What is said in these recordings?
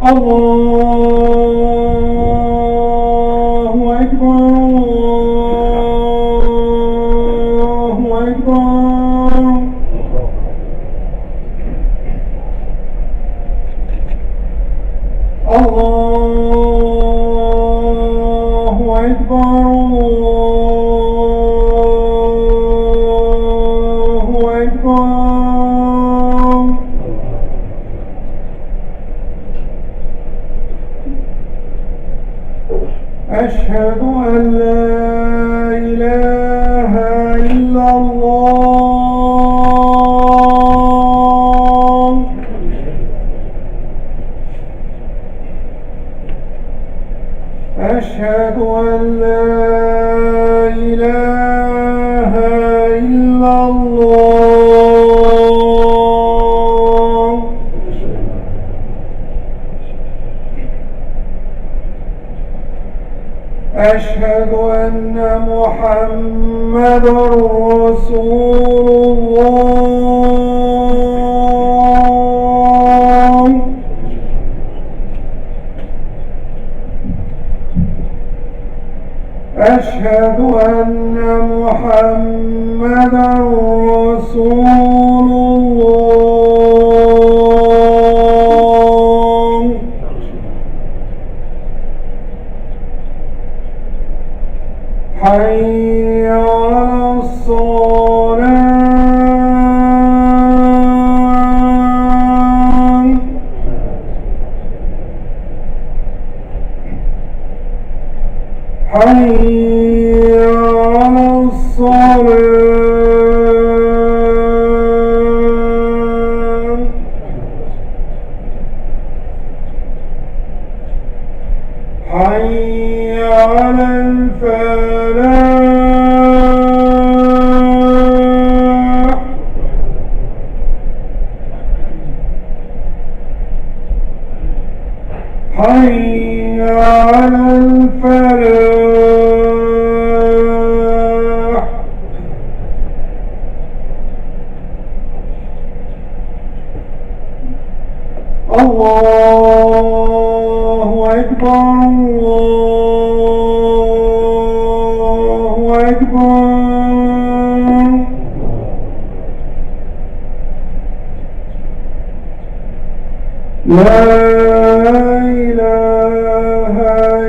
الله أكبر الله أكبر. الله أكبر الله أكبر. أشهد أن لا إله إلا الله. أشهد أن لا إله إلا الله. أشهد أن محمدًا رسول الله. أشهد أن محمدًا رسول الله. حي على الصلاة. حي على الصلاة. حي على الفلاح. حي على الفلاح. الله أكبر الله أكبر. لا إله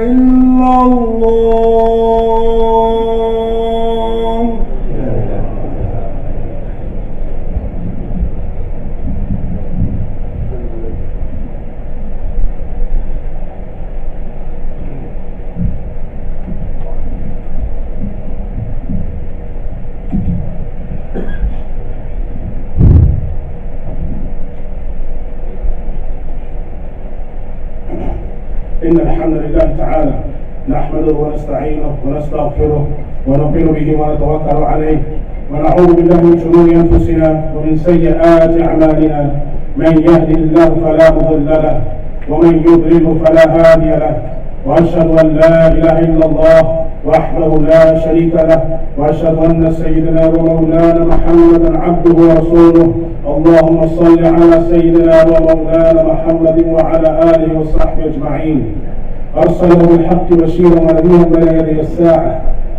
إلا الله. إن الحمد لله تعالى نحمده ونستعينه ونستغفره ونؤمن به ونتوكل عليه ونعوذ بالله من شرور أنفسنا ومن سيئات أعمالنا. من يهده الله فلا مضل له ومن يضلل فلا هادي له. وأشهد أن لا إله إلا الله وحده لا شريك له. وأشهد أن سيدنا ومولانا محمدا عبده ورسوله. اللهم صل على سيدنا ومولانا محمد وعلى آله وصحبه أجمعين. أرسله بالحق بشيرا ونذيرا بين يدي الساعة.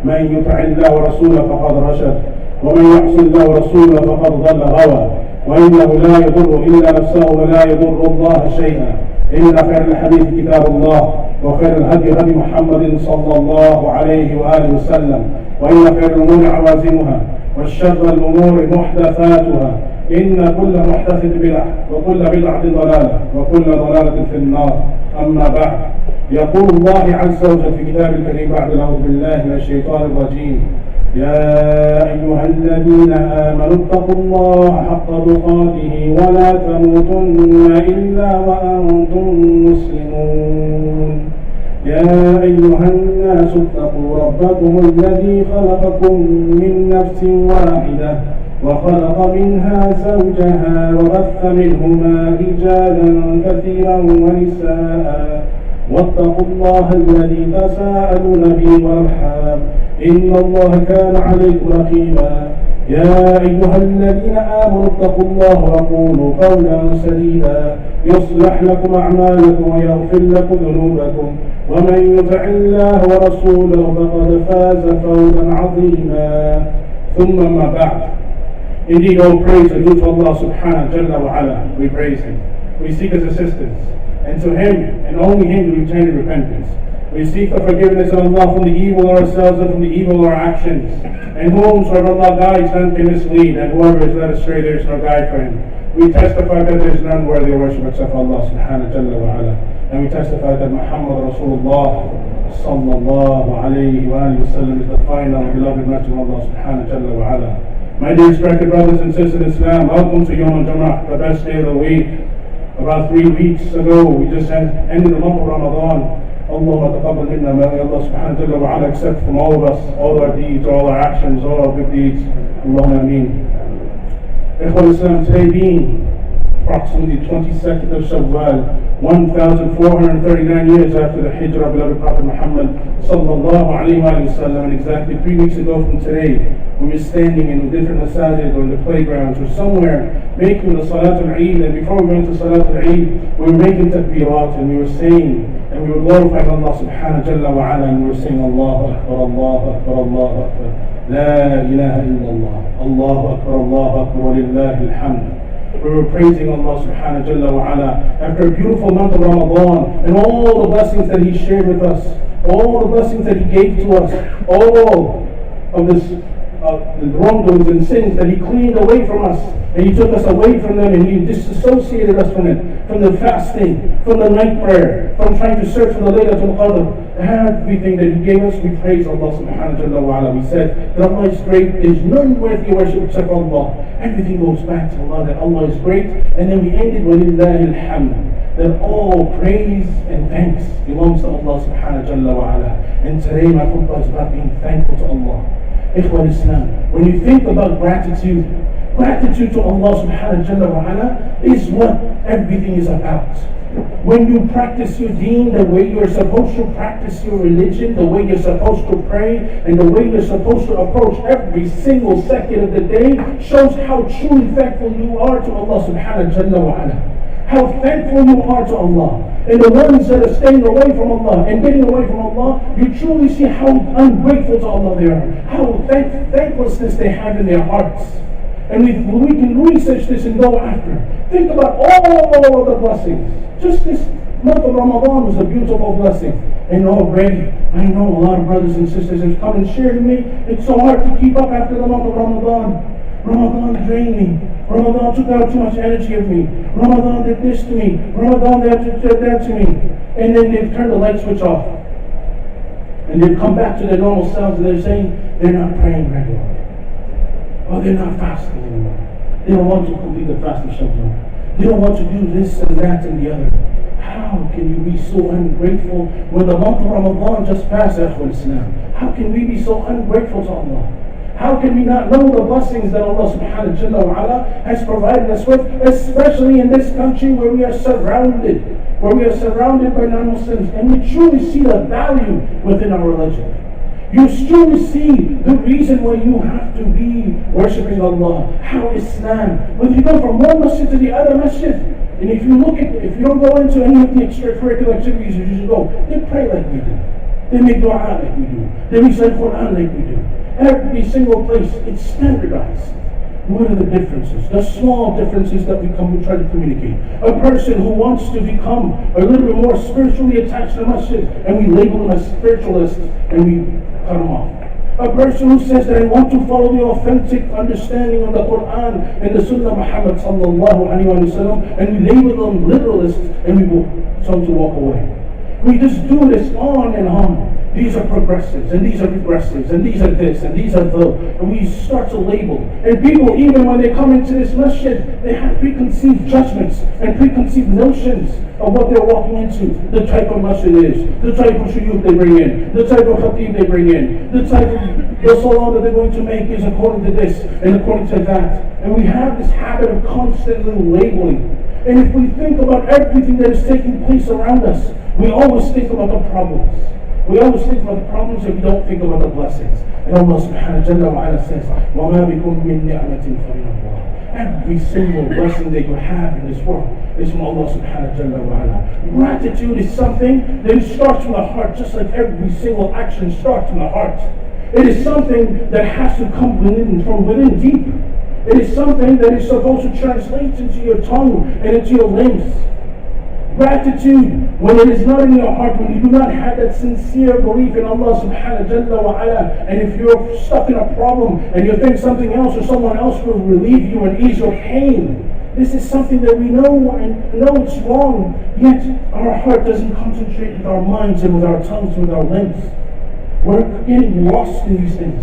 من يطع الله ورسوله فقد رشد ومن يعص الله ورسوله فقد ضل غوى. وإنه لا يضر إلا نفسه ولا يضر الله شيئا. إن خير الحديث كتاب الله وخير الهدي هدي محمد صلى الله عليه وآله وسلم. وإن خير الأمور عوازمها والشر الأمور محدثاتها. إن كل محدثة بدعة وكل بدعة ضلالة وكل ضلالة في النار. أما بعد، يقول الله عز وجل في كتاب الكريم بعد أعوذ بالله من الشيطان الرجيم: يا أيها الذين آمنوا اتقوا الله حق تقاته ولا تموتن إلا وأنتم مسلمون. يا أيها الناس اتقوا ربكم الذي خلقكم من نفس واحدة وخلق منها زوجها وبث منهما رجالا كثيرا ونساء واتقوا الله الذي تساءلون به والأرحام إن الله كان عليكم رقيبا. يا أيها الذين آمنوا اتقوا الله وقولوا قولا سديدا يصلح لكم أعمالكم ويغفر لكم ذنوبكم ومن يطع الله ورسوله فقد فاز فوزا عظيما ثم ما بعد. Indeed, all praise is due to Allah subhanahu jalla wa ala. We praise Him. We seek His assistance. And to Him, and only Him, do we turn in repentance. We seek the forgiveness of Allah from the evil of ourselves and from the evil of our actions. And whomsoever Allah guides, none can mislead. And whoever is led astray, there is no guide for him. We testify that there is none worthy of worship except Allah subhanahu jalla wa ala. And we testify that Muhammad Rasulullah sallallahu alayhi wa sallam is the final and beloved messenger of Allah subhanahu jalla wa ala. My dear respected brothers and sisters in Islam, welcome to Yawm al-Jam'ah, the best day of the week. About 3 weeks ago, we just ended the month of Ramadan. Allahumma taqabbal minna, may Allah subhanahu wa ta'ala accept from all of us, all our deeds, all our actions, all our good deeds. Allahumma ameen. Ikhwan Islam, today being approximately 22nd of Shawwal, 1,439 years after the Hijrah of beloved Prophet Muhammad sallallahu alayhi wa sallam, and exactly 3 weeks ago from today, we were standing in different masajid or in the playgrounds or somewhere making the Salat al-Eid, and before we went to Salat al-Eid, we were making takbirat and we were saying, and we were glorifying Allah subhanahu jalla wa ala, and we were saying Allahu Akbar, Allahu Akbar, Allahu Akbar, La ilaha illallah, Allahu Akbar, Allahu Akbar, wa lillahi alhamd. We were praising Allah subhanahu jalla wa ala after a beautiful month of Ramadan and all the blessings that He shared with us, all the blessings that He gave to us, all of this the wrongdoings and sins that He cleaned away from us, and He took us away from them, and He disassociated us from it, from the fasting, from the night prayer, from trying to search for the Laylatul Qadr. Everything that He gave us, we praise Allah subhanahu wa ta'ala. We said that Allah is great, there is none worthy of worship except Allah. Everything goes back to Allah, that Allah is great, and then we ended with Lillahi alhamd, that all praise and thanks belongs to Allah subhanahu wa ta'ala. And today my khutbah is about being thankful to Allah. Ikhwan Islam, when you think about gratitude to Allah subhanahu wa ta'ala is what everything is about. When you practice your deen the way you're supposed to practice your religion, the way you're supposed to pray, and the way you're supposed to approach every single second of the day, shows how truly thankful you are to Allah subhanahu wa ta'ala. How thankful you are to Allah. And the ones that are staying away from Allah and getting away from Allah, you truly see how ungrateful to Allah they are. How thanklessness they have in their hearts. And if we can research this and go after, think about all of the blessings. Just this month of Ramadan was a beautiful blessing. And already, I know a lot of brothers and sisters have come and shared with me, it's so hard to keep up after the month of Ramadan. Ramadan drained me. Ramadan took out too much energy of me. Ramadan did this to me. Ramadan did that to me. And then they've turned the light switch off. And they've come back to their normal selves and they're saying they're not praying regularly. Or they're not fasting anymore. They don't want to complete the fast of Shawwal. They don't want to do this and that and the other. How can you be so ungrateful when the month of Ramadan just passed, Akhwal Islam? How can we be so ungrateful to Allah? How can we not know the blessings that Allah subhanahu wa ta'ala has provided us with, especially in this country where we are surrounded by non-Muslims, and we truly see the value within our religion. You truly see the reason why you have to be worshipping Allah. How Islam, when you go from one masjid to the other masjid, and if you don't go into any of the extracurricular activities you should go, they pray like we do. They make dua like we do. They recite Quran like we do. Every single place, it's standardized. What are the differences? The small differences that we try to communicate. A person who wants to become a little bit more spiritually attached to the masjid, and we label them as spiritualists, and we cut them off. A person who says that I want to follow the authentic understanding of the Quran and the Sunnah of Muhammad sallallahu alaihi wasallam, and we label them literalists, and we will tell them to walk away. We just do this on and on. These are progressives, and these are regressives, and these are this, and these are those. And we start to label. And people, even when they come into this masjid, they have preconceived judgments and preconceived notions of what they're walking into. The type of masjid is, the type of shuyukh they bring in, the type of khatib they bring in, the type of the salah that they're going to make is according to this and according to that. And we have this habit of constantly labeling. And if we think about everything that is taking place around us, we always think about the problems. We always think about the problems and we don't think about the blessings. And Allah subhanahu wa ta'ala says, وَمَا بِكُم مِّن نِعْمَةٍ فَمِنَ اللَّهِ. Every single blessing that you have in this world is from Allah subhanahu wa ta'ala. Gratitude is something that starts from the heart, just like every single action starts from the heart. It is something that has to come from within deep. It is something that is supposed to translate into your tongue and into your limbs. Gratitude, when it is not in your heart, when you do not have that sincere belief in Allah subhanahu wa ta'ala, and if you're stuck in a problem and you think something else or someone else will relieve you and ease your pain, this is something that we know and know it's wrong, yet our heart doesn't concentrate with our minds and with our tongues and with our limbs. We're getting lost in these things.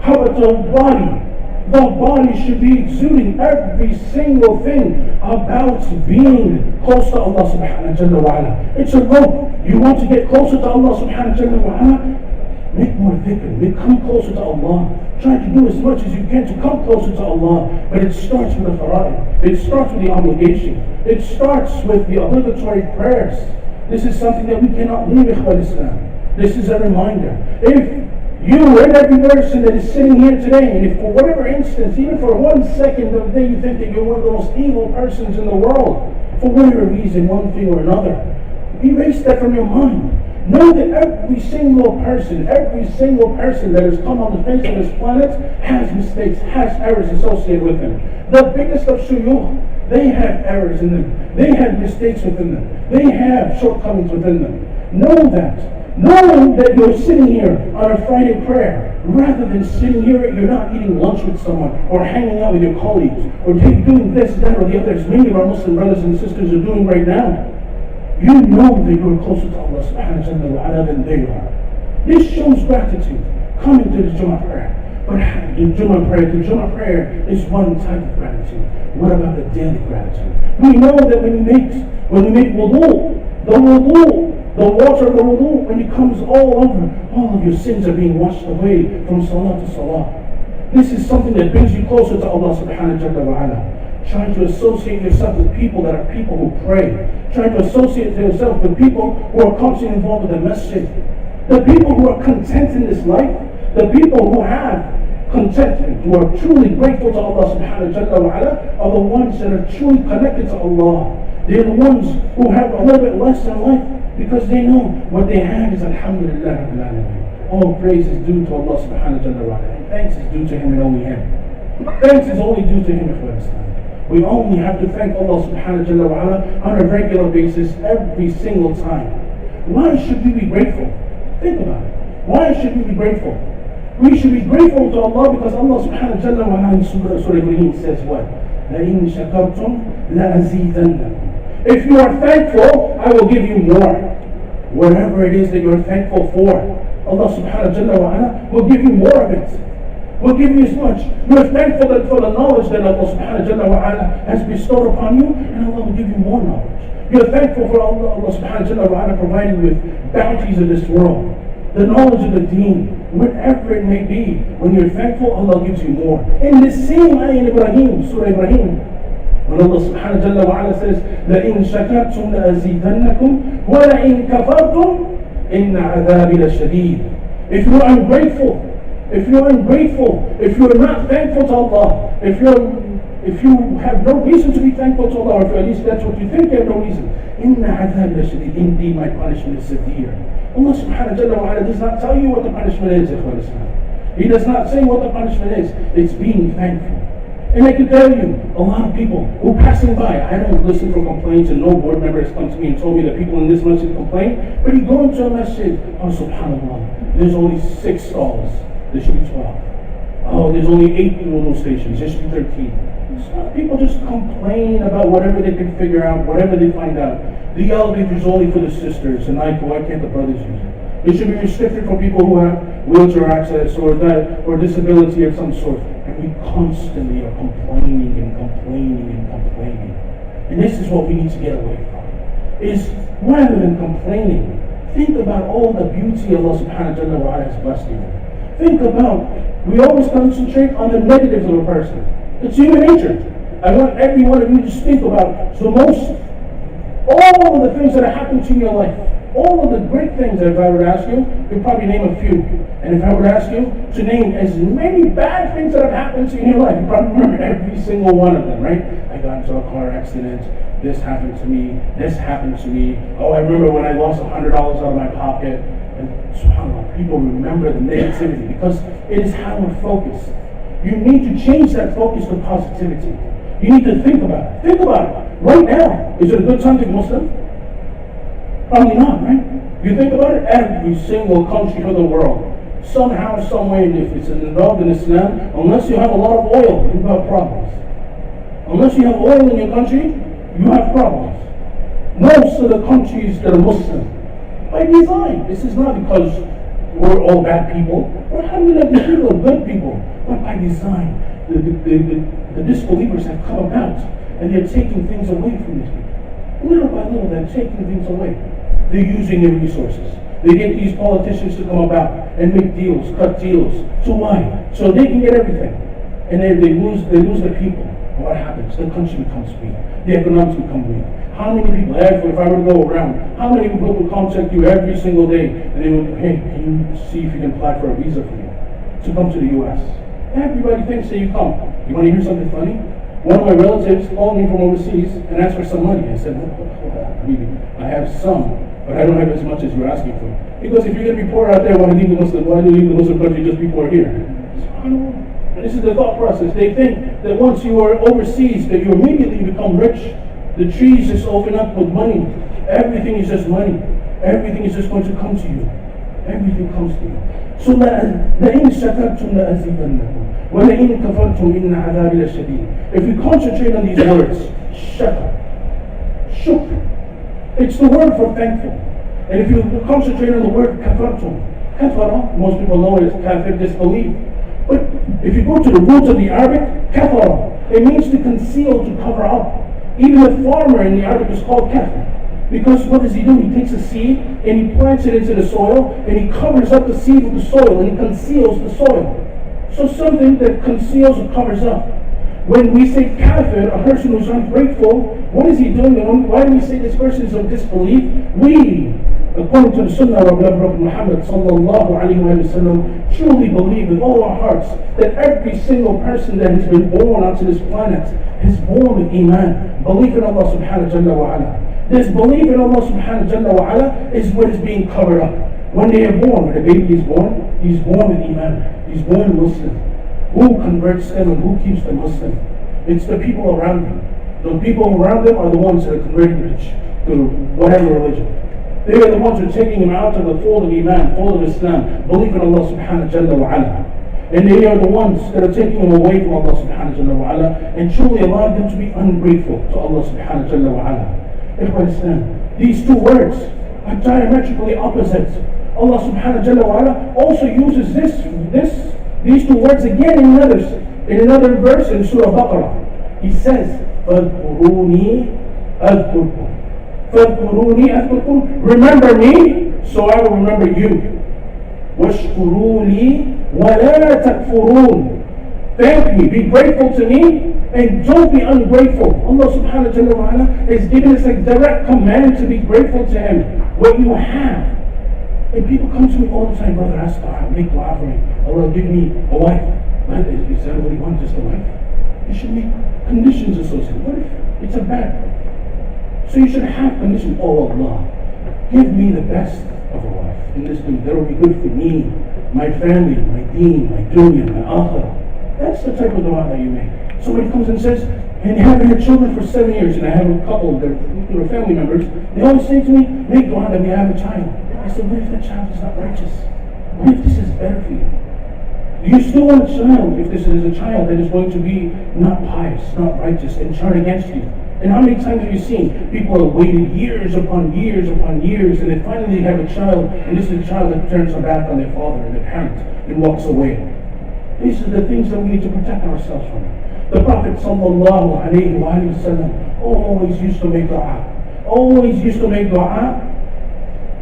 How about the body? The body should be exuding every single thing about being close to Allah subhanahu wa ta'ala. It's a rope. You want to get closer to Allah subhanahu wa ta'ala? Make more dhikr. Become closer to Allah. Try to do as much as you can to come closer to Allah. But it starts with the fara'id. It starts with the obligation. It starts with the obligatory prayers. This is something that we cannot leave, Ikhwan Islam. This is a reminder. If you and every person that is sitting here today, and if for whatever instance, even for 1 second of the day, you think that you're one of the most evil persons in the world, for whatever reason, one thing or another, erase that from your mind. Know that every single person that has come on the face of this planet has mistakes, has errors associated with them. The biggest of shuyukh, they have errors in them. They have mistakes within them. They have shortcomings within them. Know that. Knowing that you're sitting here on a Friday prayer, rather than sitting here, you're not eating lunch with someone, or hanging out with your colleagues, or doing this, that, or the other, as many of our Muslim brothers and sisters are doing right now. You know that you're closer to Allah subhanahu wa ta'ala than they are. This shows gratitude, coming to the Jummah prayer. But the Jummah prayer is one type of gratitude. What about the daily gratitude? We know that when we make wudu, the water of the wudu, when it comes all over, all of your sins are being washed away from salah to salah. This is something that brings you closer to Allah subhanahu wa ta'ala. Try to associate yourself with people that are people who pray. Try to associate yourself with people who are constantly involved with the masjid. The people who are content in this life, the people who have contentment, who are truly grateful to Allah subhanahu wa ta'ala, are the ones that are truly connected to Allah. They're the ones who have a little bit less in life, because they know what they have is Alhamdulillah Rabbil Alameen. All praise is due to Allah subhanahu wa ta'ala. And thanks is due to Him and only Him. Thanks is only due to Him, Ikhwan Islam. We only have to thank Allah subhanahu wa ta'ala on a regular basis every single time. Why should we be grateful? Think about it. Why should we be grateful? We should be grateful to Allah because Allah subhanahu wa ta'ala in Surah Ibrahim says what? لَإِن شَكَرْتُمْ لَأَزِيدَنَّكُمْ. If you are thankful, I will give you more. Whatever it is that you're thankful for, Allah subhanahu wa ta'ala will give you more of it. Will give you as much. You're thankful for the knowledge that Allah subhanahu wa ta'ala has bestowed upon you, and Allah will give you more knowledge. You're thankful for Allah subhanahu wa ta'ala providing you with bounties of this world, the knowledge of the deen, whatever it may be. When you're thankful, Allah gives you more. In the same ayah in Ibrahim, Surah Ibrahim, when Allah subhanahu wa ta'ala says, لَإِن شَكَرْتُمْ لَأَزِيدَنَّكُمْ وَلَإِن كَفَرْتُمْ إِنَّ عَذَابِي لَشَدِيدٌ. If you're ungrateful, if you're not thankful to Allah, if you have no reason to be thankful to Allah, or if at least that's what you think you have no reason, إِنَّ عَذَابِي لَشَدِيدٌ. Indeed, my punishment is severe. Allah subhanahu wa ta'ala does not tell you what the punishment is, Ikhwan Islam. He does not say what the punishment is. It's being thankful. And I can tell you, a lot of people who are passing by, I don't listen for complaints, and no board member has come to me and told me that people in this masjid complain, but you go into a masjid, oh subhanAllah, there's only 6 stalls, there should be 12. Oh, there's only 8 wudu stations, there should be 13. So people just complain about whatever they can figure out, whatever they find out. The elevator is only for the sisters, and why can't the brothers use it? It should be restricted for people who have wheelchair access or disability of some sort. And we constantly are complaining and complaining and complaining. And this is what we need to get away from. Is rather than complaining, think about all the beauty Allah subhanahu wa ta'ala has blessed you with. Think about, we always concentrate on the negatives of a person. It's human nature. I want every one of you to think about all the things that have happened to you in your life. all of the great things that if I were to ask you, you'd probably name a few. And if I were to ask you to name as many bad things that have happened to you in your life, you probably remember every single one of them, right? I got into a car accident, this happened to me, this happened to me. Oh, I remember when I lost $100 out of my pocket. And subhanAllah, people remember the negativity because it is how we're focused. You need to change that focus to positivity. You need to think about it. Think about it. Right now, is it a good time to be Muslim? Probably not, right? You think about it, every single country of the world, somehow, some way, if it's involved in Islam, unless you have a lot of oil, you have problems. Unless you have oil in your country, you have problems. Most of the countries that are Muslim, by design, this is not because we're all bad people. We're people, good people. But by design, the disbelievers have come about and they're taking things away from these people. Little by little, they're taking things away. They're using their resources. They get these politicians to come about and make deals, cut deals. So why? So they can get everything. And they lose the people. And what happens? The country becomes weak. The economics become weak. How many people, if I were to go around, how many people will contact you every single day and they would, hey, can you see if you can apply for a visa for you to come to the U.S.? Everybody thinks that you come. You want to hear something funny? One of my relatives called me from overseas and asked for some money. I said, I have some, but I don't have as much as you're asking for. Because if you're going to be poor out there, why do you leave the Muslim country just be poor here? This is the thought process. They think that once you are overseas, that you immediately become rich. The trees just open up with money. Everything is just money. Everything is just going to come to you. Everything comes to you. So لَإِن شَكَرْتُمْ لَأَزِيدَنَّكُمْ وَلَإِن كَفَرْتُمْ إِنَّ عَذَابِي لَشَدِيدٌ. If we concentrate on these words, shukr, it's the word for thankful. And if you concentrate on the word kafara, most people know it as kafir, disbelief. But if you go to the roots of the Arabic, kafara, it means to conceal, to cover up. Even the farmer in the Arabic is called kafir. Because what does he do? He takes a seed and he plants it into the soil and he covers up the seed with the soil and he conceals the soil. So something that conceals or covers up. When we say kafir, a person who's ungrateful, what is he doing? Why do we say this person is of disbelief? We, according to the Sunnah of Prophet Muhammad sallallahu alaihi wasallam, truly believe with all our hearts that every single person that has been born onto this planet is born with iman, belief in Allah subhanahu wa ta'ala. This belief in Allah subhanahu wa ta'ala is what is being covered up. When they are born, when a baby is born with iman. He's born Muslim. Who converts them and who keeps them Muslim? It's the people around them. The people around them are the ones that are converting to whatever religion. They are the ones who are taking them out of the fold of iman, fold of Islam, belief in Allah subhanahu wa ta'ala. And they are the ones that are taking them away from Allah subhanahu wa ta'ala and truly allowing them to be ungrateful to Allah subhanahu wa ta'ala. These two words are diametrically opposite. Allah subhanahu wa ta'ala also uses these two words again in another verse in Surah Baqarah. He says, فَاذْكُرُونِي أَذْكُرْكُمْ فَاذْكُرُونِي أَذْكُرْكُمْ. Remember me, so I will remember you. وَاشْكُرُوا لِي وَلَا تَكْفُرُونَ. Thank me, be grateful to me, and don't be ungrateful. Allah subhanahu wa ta'ala has given us a direct command to be grateful to Him. What you have. And people come to me all the time, brother, ask dua, make dua for me. Allah, give me a wife. Man, is that what you want, just a wife? You should make conditions associated. What if it's a bad wife? So you should have conditions. Oh Allah, give me the best of a wife in this thing. That will be good for me, my family, my deen, my dunya, my akhirah. That's the type of dua that you make. Somebody comes and says, and haven't had children for 7 years, and I have a couple that are family members, they always say to me, make dua that we have a child. I said, what if that child is not righteous? What if this is better for you? You still want a child if this is a child that is going to be not pious, not righteous, and turn against you. And how many times have you seen people have waited years upon years upon years, and then finally they have a child, and this is a child that turns their back on their father and their parent and walks away. These are the things that we need to protect ourselves from. The Prophet sallallahu alayhi wa sallam always used to make dua. Always used to make dua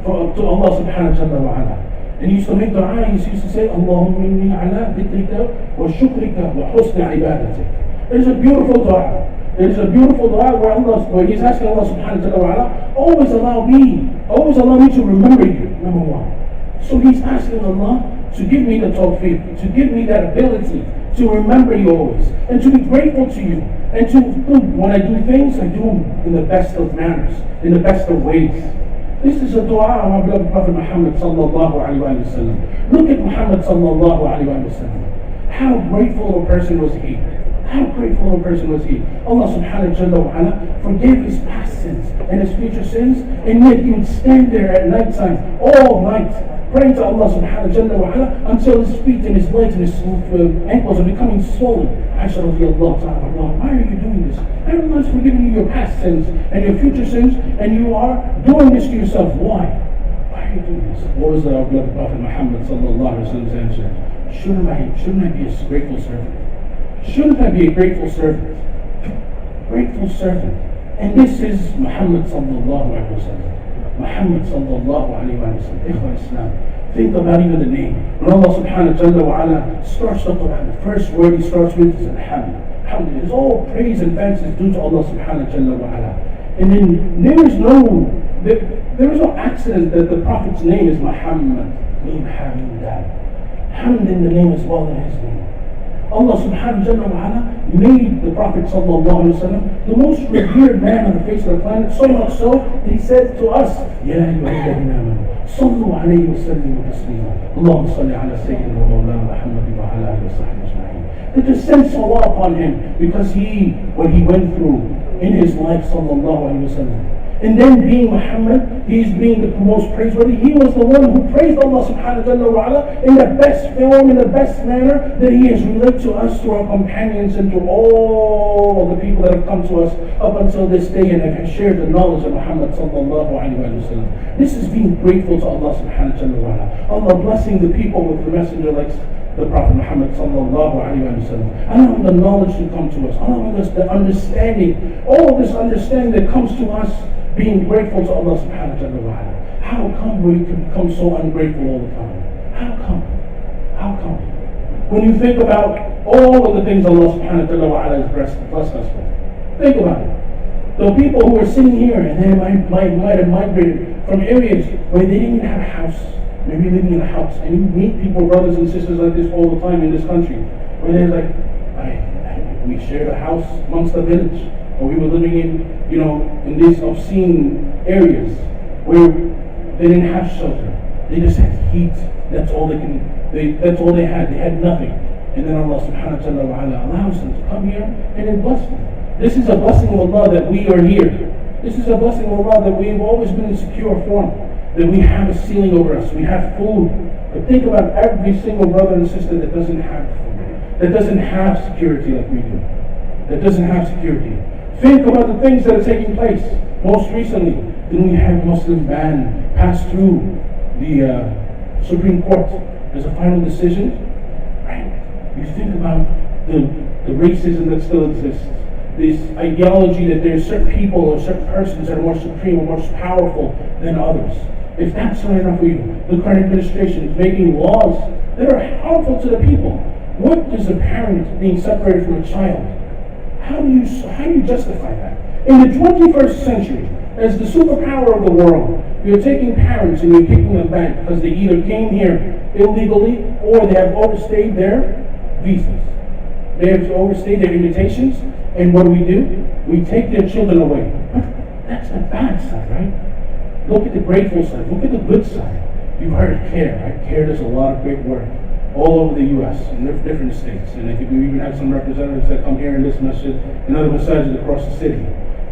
to Allah subhanahu wa ta'ala. And he used to make dua, he used to say, Allahumma inni ala dhikrika wa shukrika wa husni ibadatik. It is a beautiful dua. It is a beautiful dua where he's asking Allah subhanahu wa ta'ala, always allow me Always allow me to remember you, number one. So he's asking Allah to give me the tawfiq, to give me that ability to remember you always, and to be grateful to you, and to when I do things, I do them in the best of manners, in the best of ways. This is a dua of our beloved Prophet Muhammad sallallahu alaihi wasallam. Look at Muhammad sallallahu alaihi wasallam. How grateful a person was he. How grateful a person was he. Allah subhanahu wa ta'ala forgave his past sins and his future sins, and yet he would stand there at night time, all night, praying to Allah subhanahu wa ta'ala until his feet and his legs and his ankles are becoming swollen. Aisha radiallahu ta'ala, why are you doing this? Everyone's forgiving you your past sins and your future sins, and you are doing this to yourself. Why? Why are you doing this? What was our beloved Prophet Muhammad sallallahu alaihi wasallam's answer? Shouldn't I be a grateful servant? Shouldn't I be a grateful servant? Grateful servant. And this is Muhammad sallallahu alaihi wasallam. Muhammad sallallahu alaihi wasallam. Ikhwan Islam. Think about even the name. When Allah subhanahu wa ta'ala starts the Quran, the first word he starts with is Alhamd. Alhamd is all praise and thanks is due to Allah subhanahu wa ta'ala. And then there is no accident that the Prophet's name is Muhammad. Hamd in the name as well in his name. Allah subhanahu wa ta'ala made the Prophet sallallahu alaihi wasallam the most revered man on the face of the planet, so much so that he said to us, Ya ayyuhalladhina amanu, sallu alayhi wa sallimu taslima. Allahumma salli ala sayyidina wa mawlana Muhammad wa ala alihi wa sahbihi ajma'in. That to send salah upon him because what he went through in his life sallallahu alayhi wa sallam. And then being Muhammad, he's being the most praiseworthy. He was the one who praised Allah subhanahu wa ta'ala in the best form, in the best manner that he has related to us, to our companions, and to all the people that have come to us up until this day and have shared the knowledge of Muhammad sallallahu alayhi wa sallam. This is being grateful to Allah subhanahu wa ta'ala. Allah blessing the people with the messenger like the Prophet Muhammad sallallahu alayhi wa sallam. Allowing the knowledge to come to us. Allowing us the understanding, all of this understanding that comes to us, being grateful to Allah subhanahu wa ta'ala. How come we can become so ungrateful all the time? How come? How come? When you think about all of the things Allah subhanahu wa ta'ala has blessed us with, think about it. The people who are sitting here and they might have migrated from areas where they didn't even have a house, maybe living in a house, and you meet people, brothers and sisters like this all the time in this country, where they're like, we shared a house amongst the village. Or we were living in these obscene areas where they didn't have shelter. They just had heat. That's all that's all they had. They had nothing. And then Allah subhanahu wa ta'ala allows them to come here and then bless them. This is a blessing of Allah that we are here. This is a blessing of Allah that we've always been in secure form. That we have a ceiling over us. We have food. But think about every single brother and sister that doesn't have food. That doesn't have security like we do. That doesn't have security. Think about the things that are taking place. Most recently, didn't we have Muslim ban pass through the Supreme Court as a final decision? Right. You think about the racism that still exists. This ideology that there's certain people or certain persons that are more supreme or more powerful than others. If that's not enough for you, the current administration is making laws that are harmful to the people. What does a parent being separated from a child? How do you justify that? In the 21st century, as the superpower of the world, you're taking parents and you're kicking them back because they either came here illegally or they have overstayed their visas. They have overstayed their invitations, and what do? We take their children away. But that's the bad side, right? Look at the grateful side. Look at the good side. You've heard of CARE, right? CARE does a lot of great work all over the U.S. in different states. And I think we even have some representatives that come here and listen to us in other massages across the city.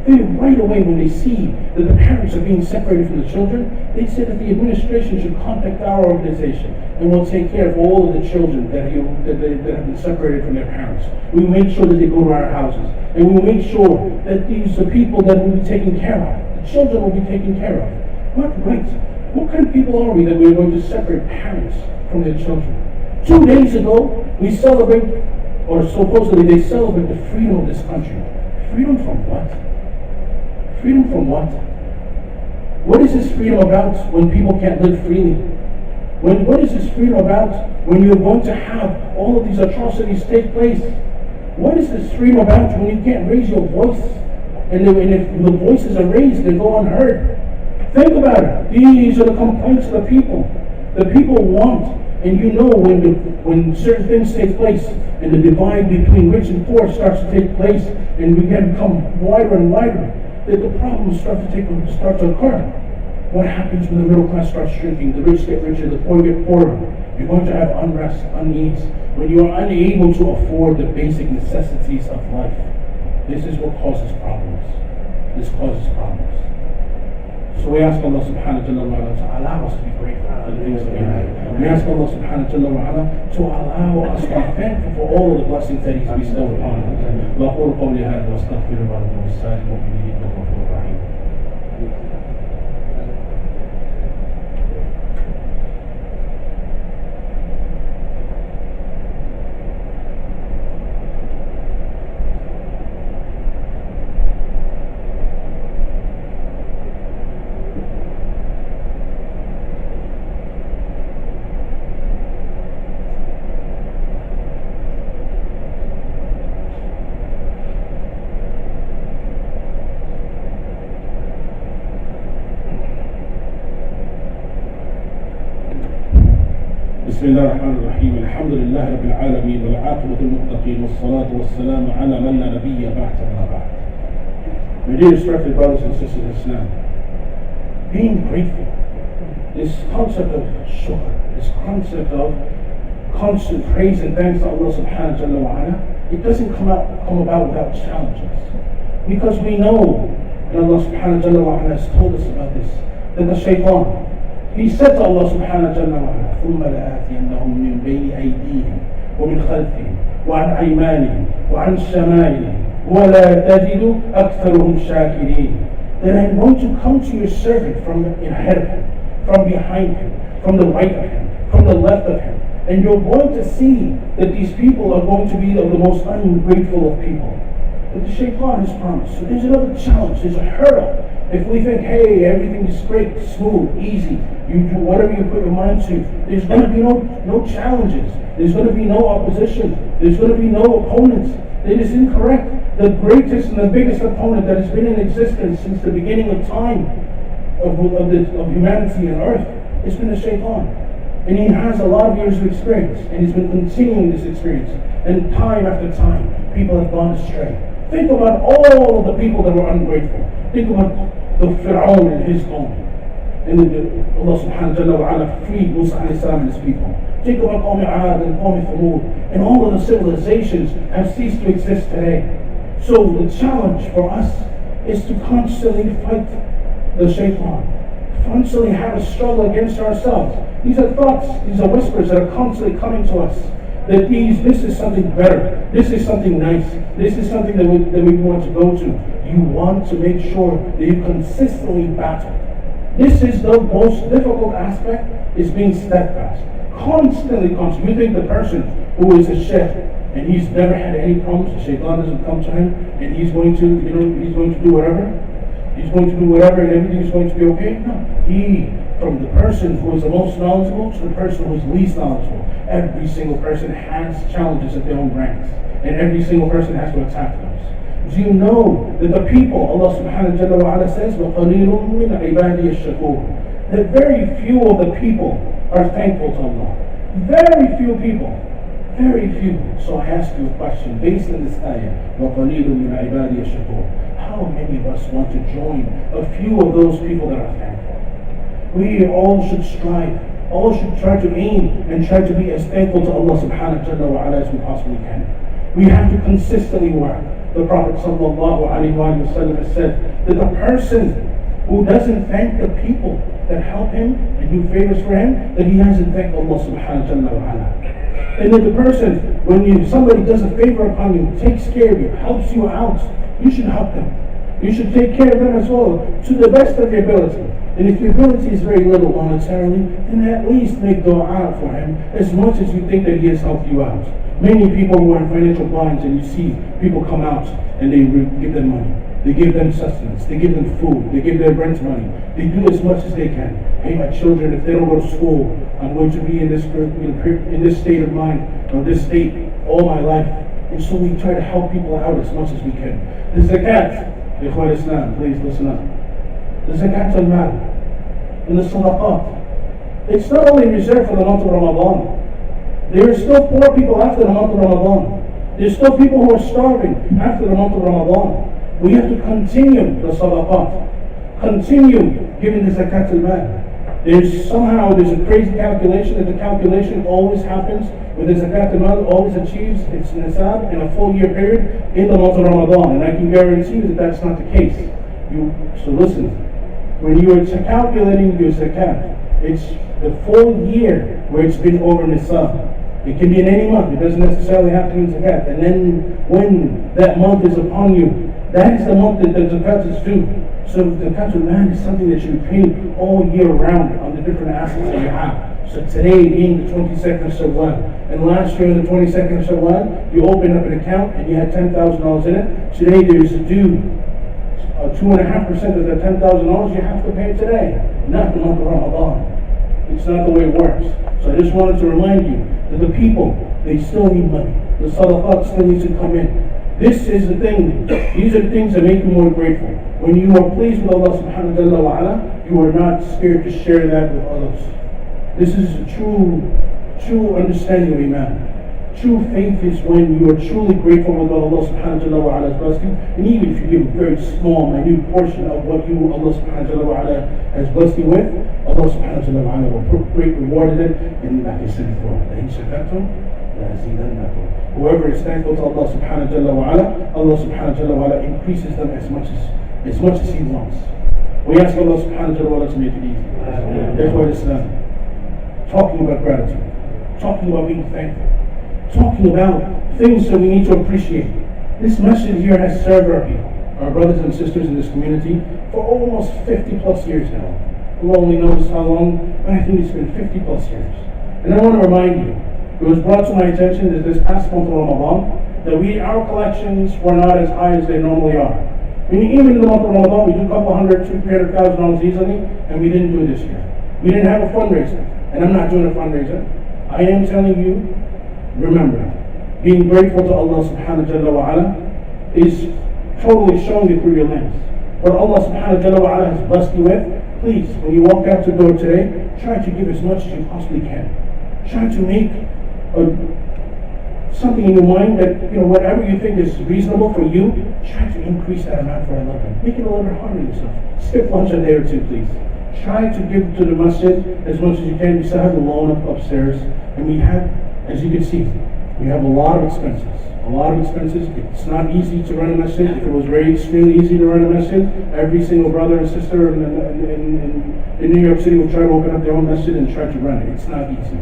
They right away, when they see that the parents are being separated from the children, they say that the administration should contact our organization and we'll take care of all of the children that have been separated from their parents. We will make sure that they go to our houses. And we will make sure that these are people that will be taken care of. The children will be taken care of. What right? What kind of people are we that we're going to separate parents from their children? 2 days ago, we celebrate, or supposedly they celebrate the freedom of this country. Freedom from what? Freedom from what? What is this freedom about when people can't live freely? What is this freedom about when you're going to have all of these atrocities take place? What is this freedom about when you can't raise your voice? And if the voices are raised, they go unheard. Think about it. These are the complaints of the people. The people want, and you know when certain things take place, and the divide between rich and poor starts to take place, and we become wider and wider, that the problems start to occur. What happens when the middle class starts shrinking? The rich get richer, the poor get poorer. You're going to have unrest, unease, when you are unable to afford the basic necessities of life. This is what causes problems. This causes problems. So we ask Allah subhanahu wa ta'ala to allow us to be grateful for the things that we have. We ask Allah subhanahu wa ta'ala to allow us to be thankful for all of the blessings that He's bestowed upon us. وأقول قولي هذا وأستغفر الله لكم ولسائر المؤمنين إنه هو الغفور الرحيم. بسم الله الرحمن الرحيم الحمد لله رب العالمين والعاقبة للمتقين والصلاة والسلام على من لا نبي بعد ما بعد. My dear respected brothers and sisters in Islam, being grateful, this concept of shukr, this concept of constant praise and thanks to Allah subhanahu wa ta'ala, it doesn't come about without challenges. Because we know, and Allah subhanahu wa ta'ala has told us about this, that the shaitan, he said to Allah subhanahu wa ta'ala, ثُمَّ لَآتِيَنَّهُمْ مِنْ بَيْنِ أَيْدِيهِمْ وَمِنْ خَلْفِهِمْ وَعَنْ أَيْمَانِهِمْ وَعَنْ شَمَائِلِهِمْ وَلَا تَجِدُ أَكْثَرُهُمْ شَاكِرِينَ. Then I'm going to come to your servant from ahead of him, from behind him, from the right of him, from the left of him. And you're going to see that these people are going to be the most ungrateful of people. But the shaitan has promised. So there's another challenge, there's a hurdle. If we think, hey, everything is great, smooth, easy, you do whatever you put your mind to, there's going to be no challenges. There's going to be no opposition. There's going to be no opponents. It is incorrect. The greatest and the biggest opponent that has been in existence since the beginning of time of humanity and earth has been the shaitan. And he has a lot of years of experience, and he's been continuing this experience. And time after time, people have gone astray. Think about all of the people that were ungrateful. Think about the Fir'aun and his qawm. And Allah subhanahu wa ta'ala freed Musa alayhi salam and his people. Think about Qawm Ad and Qawm Thamud. And all of the civilizations have ceased to exist today. So the challenge for us is to constantly fight the shaitan. Constantly have a struggle against ourselves. These are thoughts, these are whispers that are constantly coming to us. That this is something better, this is something nice, this is something that we want to go to. You want to make sure that you consistently battle. This is the most difficult aspect, is being steadfast. Constantly. You think the person who is a sheikh and he's never had any problems, the shaitan doesn't come to him and he's going to do whatever? He's going to do whatever and everything is going to be okay? No. From the person who is the most knowledgeable to the person who is least knowledgeable, every single person has challenges at their own ranks. And every single person has to attack those. Do you know that the people, Allah subhanahu wa ta'ala says, وَقَلِيلٌ مِّنْ عِبَادِيَ الشَّكُورِ, that very few of the people are thankful to Allah. Very few people. Very few. So I ask you a question based on this ayah, وَقَلِيلٌ مِّنْ عِبَادِيَ الشَّكُورِ. How many of us want to join a few of those people that are thankful? We all should strive, all should try to aim and try to be as thankful to Allah subhanahu wa ta'ala as we possibly can. We have to consistently work. The Prophet sallallahu alayhi wa sallam has said that the person who doesn't thank the people that help him and do favors for him, that he hasn't thanked Allah subhanahu wa ta'ala. And that the person, when somebody does a favor upon you, takes care of you, helps you out, you should help them. You should take care of them as well, to the best of your ability. And if your ability is very little monetarily, then at least make dua for him as much as you think that he has helped you out. Many people who are in financial binds, and you see people come out and they give them money. They give them sustenance. They give them food. They give their rent money. They do as much as they can. Hey, my children, if they don't go to school, I'm going to be in this state of mind, or this state all my life. And so we try to help people out as much as we can. The zakat, Ikhwan Islam, please listen up. The zakat al-mal, in the sadaqat. It's not only reserved for the month of Ramadan. There are still poor people after the month of Ramadan. There's still people who are starving after the month of Ramadan. We have to continue the sadaqat. Continue giving the zakat al-mal. There's a crazy calculation that the calculation always happens with the zakat al-mal, always achieves its nisab in a full year period in the month of Ramadan. And I can guarantee you that that's not the case. So listen, when you are calculating your zakat, it's the full year where it's been over nisab. It can be in any month. It doesn't necessarily have to be zakat. And then when that month is upon you, that is the month that the zakat is due. So the zakat al-mal is something that you pay all year round on the different assets that you have. So today being the 22nd of Shawwal, and last year on the 22nd of Shawwal, you opened up an account and you had $10,000 in it. Today there's due 2.5% of the $10,000 you have to pay today, not the month of Ramadan. It's not the way it works. So I just wanted to remind you that the people, they still need money. The sadaqat still needs to come in. This is the thing. These are the things that make you more grateful. When you are pleased with Allah subhanahu wa ta'ala, you are not scared to share that with others. This is a true understanding of Iman. True faith is when you are truly grateful with what Allah subhanahu wa ta'ala has blessed you. And even if you give a very small, minute portion of what Allah subhanahu wa ta'ala has blessed you with, Allah subhanahu wa ta'ala will put great reward in it. And like I said before, whoever is thankful to Allah subhanahu wa ta'ala, Allah subhanahu wa ta'ala increases them as much as He wants. We ask Allah subhanahu wa ta'ala to make it easy. Therefore Islam, talking about gratitude, talking about being thankful, talking about things that we need to appreciate. This message here has served our people, our brothers and sisters in this community, for almost 50 plus years now. Allah only knows how long, but I think it's been 50 plus years. And I want to remind you, it was brought to my attention that this past month of Ramadan, that our collections were not as high as they normally are. Even in the month of Ramadan, we do a couple hundred, $200,000 easily, and we didn't do it this year. We didn't have a fundraiser, and I'm not doing a fundraiser. I am telling you, remember, being grateful to Allah subhanahu wa ta'ala is totally showing it through your lens. What Allah subhanahu wa ta'ala has blessed you with, please, when you walk out the door today, try to give as much as you possibly can. Try to make something in your mind that, whatever you think is reasonable for you, try to increase that amount for Allah. Make it a little bit harder on yourself. Skip lunch a day or two, please. Try to give to the masjid as much as you can. We still have the lawn upstairs, and we have, as you can see, we have a lot of expenses. It's not easy to run a masjid. If it was very extremely easy to run a masjid, every single brother and sister in New York City will try to open up their own masjid and try to run it. It's not easy.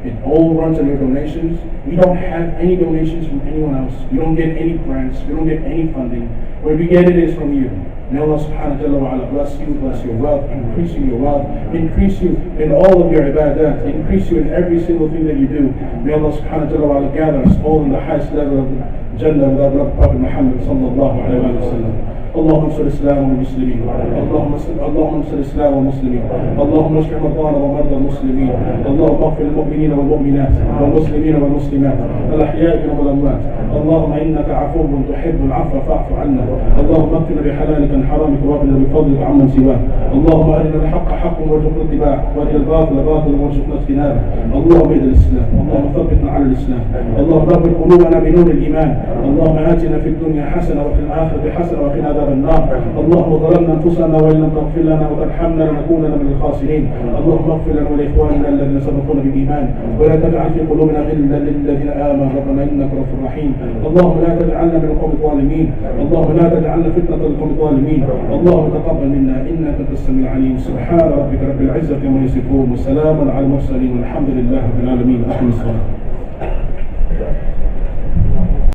It all runs on your donations. We don't have any donations from anyone else. We don't get any grants. We don't get any funding. Where we get it is from you. May Allah subhanahu wa ta'ala bless you, bless your wealth, increase your wealth, increase you in all of your ibadat, increase you in every single thing that you do. May Allah subhanahu wa ta'ala gather us all in the highest level of the Jannah with our beloved Prophet Muhammad sallallahu alayhi wa sallam. اللهم انصر الاسلام والمسلمين اللهم انصر الاسلام والمسلمين اللهم اشف مرضانا ومرضى المسلمين اللهم اغفر للمؤمنين والمؤمنات والمسلمين والمسلمات الاحياء منهم والاموات اللهم انك عفو تحب العفو فاعف عنا اللهم اكفنا بحلالك عن حرامك واغننا بفضلك عمن سواك اللهم ارنا الحق حقا وارزقنا اتباعه وارنا الباطل باطلا وارزقنا اجتنابه اللهم اهد الاسلام اللهم ثبتنا على الاسلام اللهم نور قلوبنا بنور الايمان اللهم اتنا في الدنيا حسنه وفي الاخره حسنه وقنا عذاب النار اللهم ظلمنا انفسنا وان لم تغفر لنا وترحمنا لنكونن من الخاسرين اللهم اغفر لنا ولاخواننا الذين سبقونا بالايمان ولا تجعل في قلوبنا غلا للذين امنوا ربنا انك رؤوف رحيم اللهم لا تجعلنا من القوم الظالمين اللهم لا تجعلنا فتنه للقوم الظالمين اللهم تقبل منا انك انت السميع العليم سبحان ربك رب العزه عما يصفون وسلام على المرسلين والحمد لله رب العالمين.